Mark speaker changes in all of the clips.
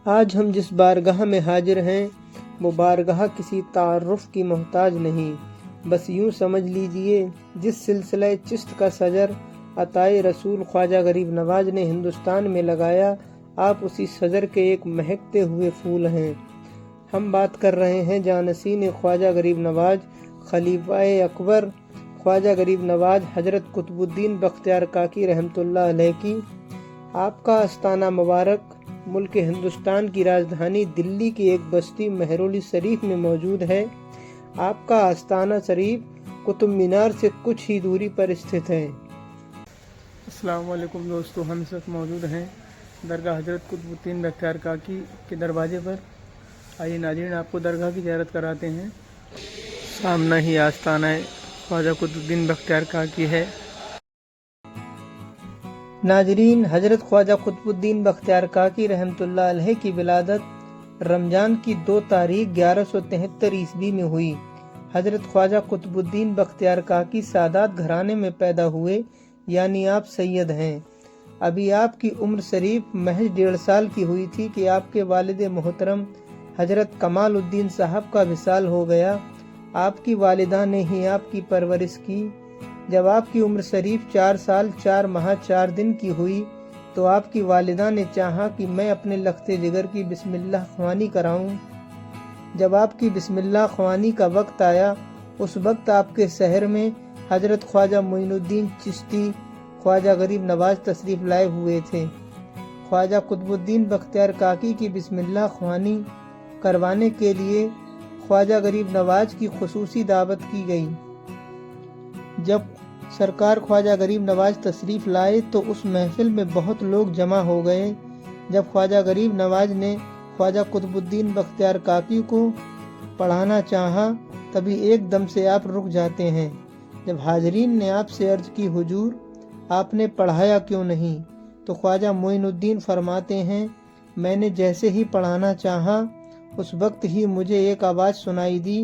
Speaker 1: آج ہم جس بارگاہ میں حاضر ہیں وہ بارگاہ کسی تعارف کی محتاج نہیں، بس یوں سمجھ لیجئے جس سلسلہ چشت کا شجر عطائے رسول خواجہ غریب نواز نے ہندوستان میں لگایا، آپ اسی شجر کے ایک مہکتے ہوئے پھول ہیں۔ ہم بات کر رہے ہیں جانشین خواجہ غریب نواز، خلیفہ اکبر خواجہ غریب نواز حضرت قطب الدین بختیار کاکی رحمۃ اللہ علیہ کی۔ آپ کا آستانہ مبارک ملک ہندوستان کی راجدھانی دلی کی ایک بستی مہرولی شریف میں موجود ہے۔ آپ کا آستانہ شریف قطب مینار سے کچھ ہی دوری پر استھت ہے۔ السلام علیکم دوستو، ہم اس وقت موجود ہیں درگاہ حضرت قطب الدین بختیار کاکی کے دروازے پر۔ آئیے ناظرین، آپ کو درگاہ کی زیارت کراتے ہیں۔ سامنا ہی آستانہ خواجہ قطب الدین بختیار کاکی ہے۔ ناظرین، حضرت خواجہ قطب الدین بختیار کاکی رحمۃ اللہ علیہ کی ولادت رمضان کی 2 تاریخ 1173 عیسوی میں ہوئی۔ حضرت خواجہ قطب الدین بختیار کاکی سادات گھرانے میں پیدا ہوئے، یعنی آپ سید ہیں۔ ابھی آپ کی عمر شریف محض 1.5 سال کی ہوئی تھی کہ آپ کے والد محترم حضرت کمال الدین صاحب کا وصال ہو گیا۔ آپ کی والدہ نے ہی آپ کی پرورش کی۔ جب آپ کی عمر شریف 4 سال 4 ماہ 4 دن کی ہوئی تو آپ کی والدہ نے چاہا کہ میں اپنے لخت جگر کی بسم اللہ خوانی کراؤں۔ جب آپ کی بسم اللہ خوانی کا وقت آیا، اس وقت آپ کے شہر میں حضرت خواجہ معین الدین چشتی خواجہ غریب نواز تشریف لائے ہوئے تھے۔ خواجہ قطب الدین بختیار کاکی کی بسم اللہ خوانی کروانے کے لیے خواجہ غریب نواز کی خصوصی دعوت کی گئی۔ جب سرکار خواجہ غریب نواز تشریف لائے تو اس محفل میں بہت لوگ جمع ہو گئے۔ جب خواجہ غریب نواز نے خواجہ قطب الدین بختیار کاکی کو پڑھانا چاہا، تبھی ایک دم سے آپ رک جاتے ہیں۔ جب حاضرین نے آپ سے عرض کی، حضور آپ نے پڑھایا کیوں نہیں؟ تو خواجہ معین الدین فرماتے ہیں، میں نے جیسے ہی پڑھانا چاہا اس وقت ہی مجھے ایک آواز سنائی دی،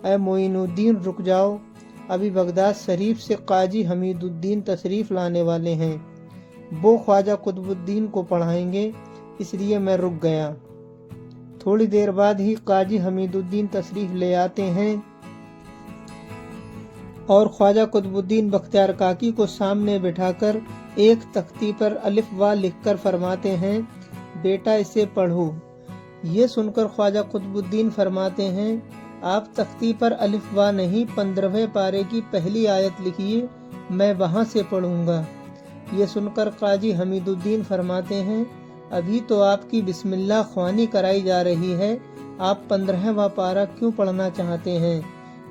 Speaker 1: اے معین الدین رک جاؤ، ابھی بغداد شریف سے قاضی حمید الدین تشریف لانے والے ہیں، وہ خواجہ قطب الدین کو پڑھائیں گے، اس لیے میں رک گیا۔ تھوڑی دیر بعد ہی قاضی حمید الدین تشریف لے آتے ہیں اور خواجہ قطب الدین بختیار کاکی کو سامنے بٹھا کر ایک تختی پر الف وا لکھ کر فرماتے ہیں، بیٹا اسے پڑھو۔ یہ سن کر خواجہ قطب الدین فرماتے ہیں، آپ تختی پر الف وا نہیں 15ویں پارے کی پہلی آیت لکھیے، میں وہاں سے پڑھوں گا۔ یہ سن کر قاضی حمید الدین فرماتے ہیں، ابھی تو آپ کی بسم اللہ خوانی کرائی جا رہی ہے، آپ 15واں پارہ کیوں پڑھنا چاہتے ہیں؟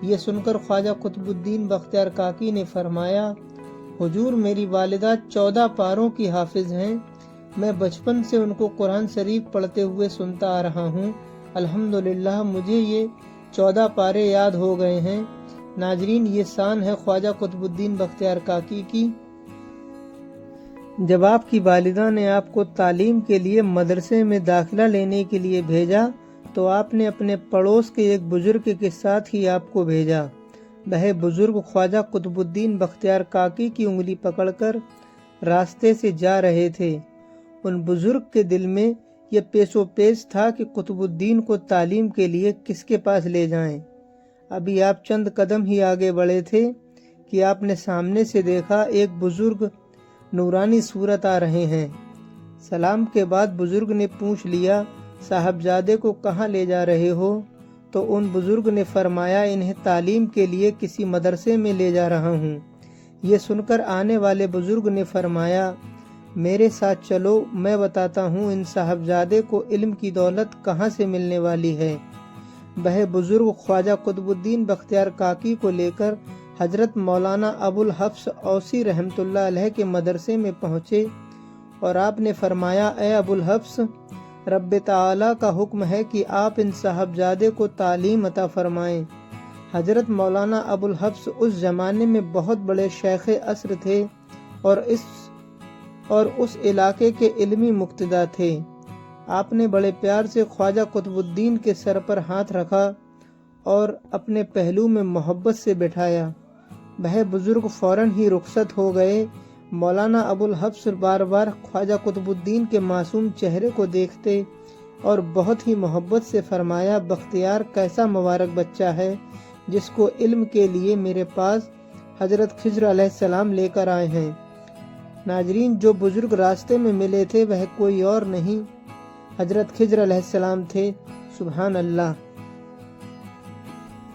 Speaker 1: یہ سن کر خواجہ قطب الدین بختیار کاکی نے فرمایا، حضور میری والدہ 14 پاروں کی حافظ ہیں، میں بچپن سے ان کو قرآن شریف پڑھتے ہوئے سنتا آ رہا ہوں، الحمدللہ مجھے یہ 14 پارے یاد ہو گئے ہیں۔ ناظرین، یہ شان ہے خواجہ قطب الدین بختیار کاکی کی۔ جب آپ کی والدہ نے آپ کو تعلیم کے لیے مدرسے میں داخلہ لینے کے لیے بھیجا تو آپ نے اپنے پڑوس کے ایک بزرگ کے ساتھ ہی آپ کو بھیجا۔ وہ بزرگ خواجہ قطب الدین بختیار کاکی کی انگلی پکڑ کر راستے سے جا رہے تھے۔ ان بزرگ کے دل میں یہ پیش و پیش تھا کہ قطب الدین کو تعلیم کے لیے کس کے پاس لے جائیں۔ ابھی آپ چند قدم ہی آگے بڑھے تھے کہ آپ نے سامنے سے دیکھا ایک بزرگ نورانی صورت آ رہے ہیں۔ سلام کے بعد بزرگ نے پوچھ لیا، صاحبزادے کو کہاں لے جا رہے ہو؟ تو ان بزرگ نے فرمایا، انہیں تعلیم کے لیے کسی مدرسے میں لے جا رہا ہوں۔ یہ سن کر آنے والے بزرگ نے فرمایا، میرے ساتھ چلو، میں بتاتا ہوں ان صاحبزادے کو علم کی دولت کہاں سے ملنے والی ہے۔ وہ بزرگ خواجہ قطب الدین بختیار کاکی کو لے کر حضرت مولانا ابو الحفص اوسی رحمۃ اللہ علیہ کے مدرسے میں پہنچے اور آپ نے فرمایا، اے ابو الحفص، رب تعالیٰ کا حکم ہے کہ آپ ان صاحبزادے کو تعلیم عطا فرمائیں۔ حضرت مولانا ابو الحفص اس زمانے میں بہت بڑے شیخ عصر تھے اور اس علاقے کے علمی مقتدی تھے۔ آپ نے بڑے پیار سے خواجہ قطب الدین کے سر پر ہاتھ رکھا اور اپنے پہلو میں محبت سے بٹھایا۔ وہ بزرگ فوراً ہی رخصت ہو گئے۔ مولانا ابو الحفص بار بار خواجہ قطب الدین کے معصوم چہرے کو دیکھتے، اور بہت ہی محبت سے فرمایا بختیار کیسا مبارک بچہ ہے جس کو علم کے لیے میرے پاس حضرت خضر علیہ السلام لے کر آئے ہیں۔ ناظرین، جو بزرگ راستے میں ملے تھے وہ کوئی اور نہیں حضرت خضر علیہ السلام تھے۔ سبحان اللہ۔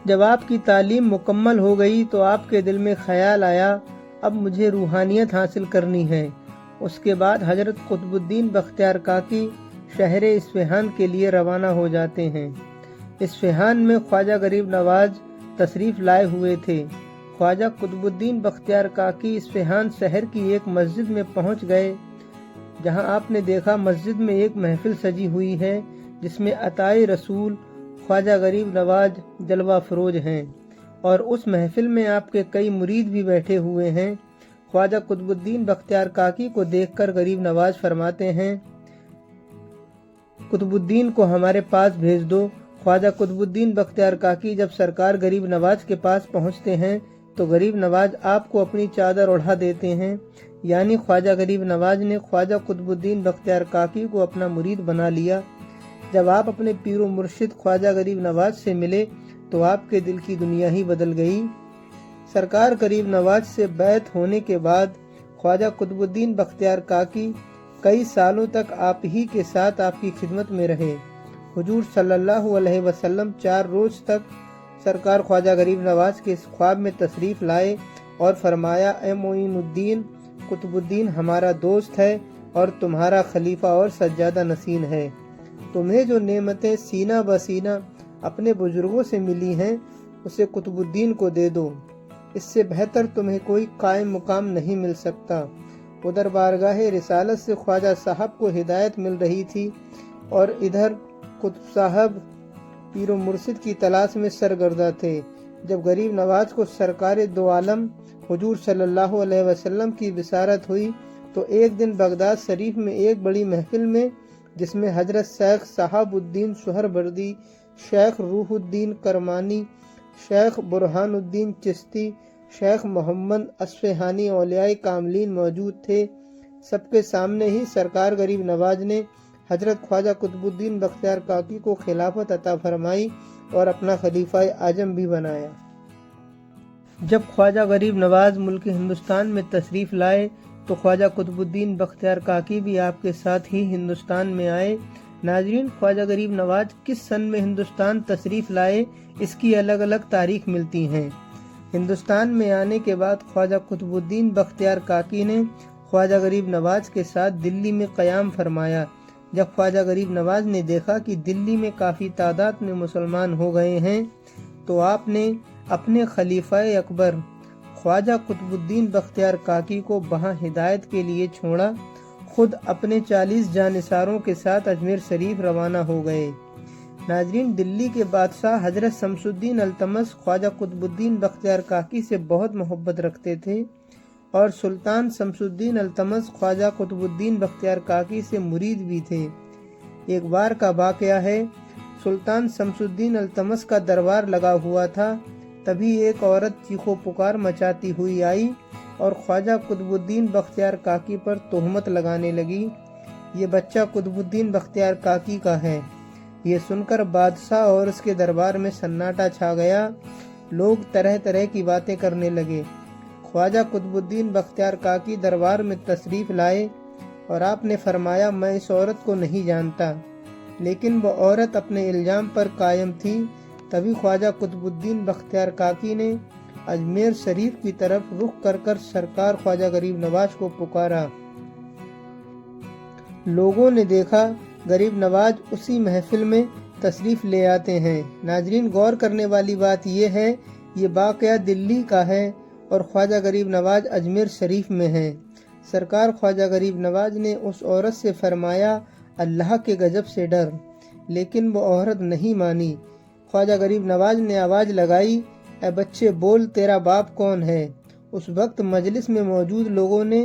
Speaker 1: جب آپ کی تعلیم مکمل ہو گئی تو آپ کے دل میں خیال آیا اب مجھے روحانیت حاصل کرنی ہے۔ اس کے بعد حضرت قطب الدین بختیار کاکی شہر اصفہان کے لیے روانہ ہو جاتے ہیں۔ اصفہان میں خواجہ غریب نواز تشریف لائے ہوئے تھے۔ خواجہ قطب الدین بختیار کاکی اصفہان شہر کی ایک مسجد میں پہنچ گئے، جہاں آپ نے دیکھا مسجد میں ایک محفل سجی ہوئی ہے جس میں عطائے رسول خواجہ غریب نواز جلوہ فروز ہیں، اور اس محفل میں آپ کے کئی مرید بھی بیٹھے ہوئے ہیں۔ خواجہ قطب الدین بختیار کاکی کو دیکھ کر غریب نواز فرماتے ہیں قطب الدین کو ہمارے پاس بھیج دو۔ خواجہ قطب الدین بختیار کاکی جب سرکار غریب نواز کے پاس پہنچتے ہیں تو غریب نواز آپ کو اپنی چادر اڑھا دیتے ہیں، یعنی خواجہ غریب نواز نے خواجہ قطب الدین بختیار کاکی کو اپنا مرید بنا لیا۔ جب آپ اپنے پیر و مرشد خواجہ غریب نواز سے ملے تو آپ کے دل کی دنیا ہی بدل گئی۔ سرکار غریب نواز سے بیعت ہونے کے بعد خواجہ قطب الدین بختیار کاکی کئی سالوں تک آپ ہی کے ساتھ آپ کی خدمت میں رہے۔ حضور صلی اللہ علیہ وسلم 4 روز تک سرکار خواجہ غریب نواز کے خواب میں تشریف لائے اور فرمایا اے معین الدین، قطب الدین ہمارا دوست ہے اور تمہارا خلیفہ اور سجادہ نشین ہے۔ تمہیں جو نعمتیں سینہ بسینہ اپنے بزرگوں سے ملی ہیں اسے قطب الدین کو دے دو، اس سے بہتر تمہیں کوئی قائم مقام نہیں مل سکتا۔ ادھر بارگاہ رسالت سے خواجہ صاحب کو ہدایت مل رہی تھی اور ادھر قطب صاحب پیر و مرشد کی تلاش میں سرگردہ تھے۔ جب غریب نواز کو سرکار دو عالم حضور صلی اللہ علیہ وسلم کی بشارت ہوئی تو ایک دن بغداد شریف میں ایک بڑی محفل میں، جس میں حضرت شیخ صحاب الدین سہروردی، شیخ روح الدین کرمانی، شیخ برہان الدین چشتی، شیخ محمد اصفہانی اولیاء کاملین موجود تھے، سب کے سامنے ہی سرکار غریب نواز نے حضرت خواجہ قطب الدین بختیار کاکی کو خلافت عطا فرمائی اور اپنا خلیفہ اعظم بھی بنایا۔ جب خواجہ غریب نواز ملک ہندوستان میں تشریف لائے تو خواجہ قطب الدین بختیار کاکی بھی آپ کے ساتھ ہی ہندوستان میں آئے۔ ناظرین، خواجہ غریب نواز کس سن میں ہندوستان تشریف لائے اس کی الگ الگ تاریخ ملتی ہیں۔ ہندوستان میں آنے کے بعد خواجہ قطب الدین بختیار کاکی نے خواجہ غریب نواز کے ساتھ دلی میں قیام فرمایا۔ جب خواجہ غریب نواز نے دیکھا کہ دلی میں کافی تعداد میں مسلمان ہو گئے ہیں تو آپ نے اپنے خلیفہ اکبر خواجہ قطب الدین بختیار کاکی کو وہاں ہدایت کے لیے چھوڑا، خود اپنے 40 جانثاروں کے ساتھ اجمیر شریف روانہ ہو گئے۔ ناظرین، دلی کے بادشاہ حضرت شمس الدین التمش خواجہ قطب الدین بختیار کاکی سے بہت محبت رکھتے تھے اور سلطان شمس الدین التمش خواجہ قطب الدین بختیار کاکی سے مرید بھی تھے۔ ایک بار کا واقعہ ہے، سلطان شمس الدین التمش کا دربار لگا ہوا تھا، تبھی ایک عورت چیخ و پکار مچاتی ہوئی آئی اور خواجہ قطب الدین بختیار کاکی پر تہمت لگانے لگی، یہ بچہ قطب الدین بختیار کاکی کا ہے۔ یہ سن کر بادشاہ اور اس کے دربار میں سناٹا چھا گیا، لوگ طرح طرح کی باتیں کرنے لگے۔ خواجہ قطب الدین بختیار کاکی دربار میں تشریف لائے اور آپ نے فرمایا میں اس عورت کو نہیں جانتا، لیکن وہ عورت اپنے الزام پر قائم تھی۔ تبھی خواجہ قطب الدین بختیار کاکی نے اجمیر شریف کی طرف رخ کر سرکار خواجہ غریب نواز کو پکارا۔ لوگوں نے دیکھا غریب نواز اسی محفل میں تشریف لے آتے ہیں۔ ناظرین، غور کرنے والی بات یہ ہے، یہ واقعہ دلی کا ہے اور خواجہ غریب نواز اجمیر شریف میں ہیں۔ سرکار خواجہ غریب نواز نے اس عورت سے فرمایا اللہ کے غضب سے ڈر، لیکن وہ عورت نہیں مانی۔ خواجہ غریب نواز نے آواز لگائی اے بچے بول تیرا باپ کون ہے؟ اس وقت مجلس میں موجود لوگوں نے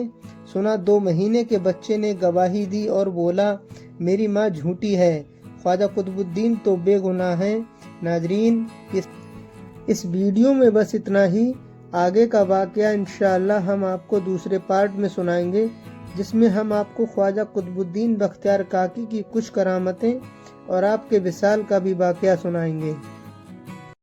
Speaker 1: سنا 2 مہینے کے بچے نے گواہی دی اور بولا میری ماں جھوٹی ہے، خواجہ قطب الدین تو بے گناہ ہیں۔ ناظرین، اس ویڈیو میں بس اتنا ہی، آگے کا واقعہ انشاءاللہ ہم آپ کو دوسرے پارٹ میں سنائیں گے۔ جس میں ہم آپ کو خواجہ قطب الدین بختیار کاکی کی کچھ کرامتیں اور آپ کے وصال کا بھی واقعہ سنائیں گے۔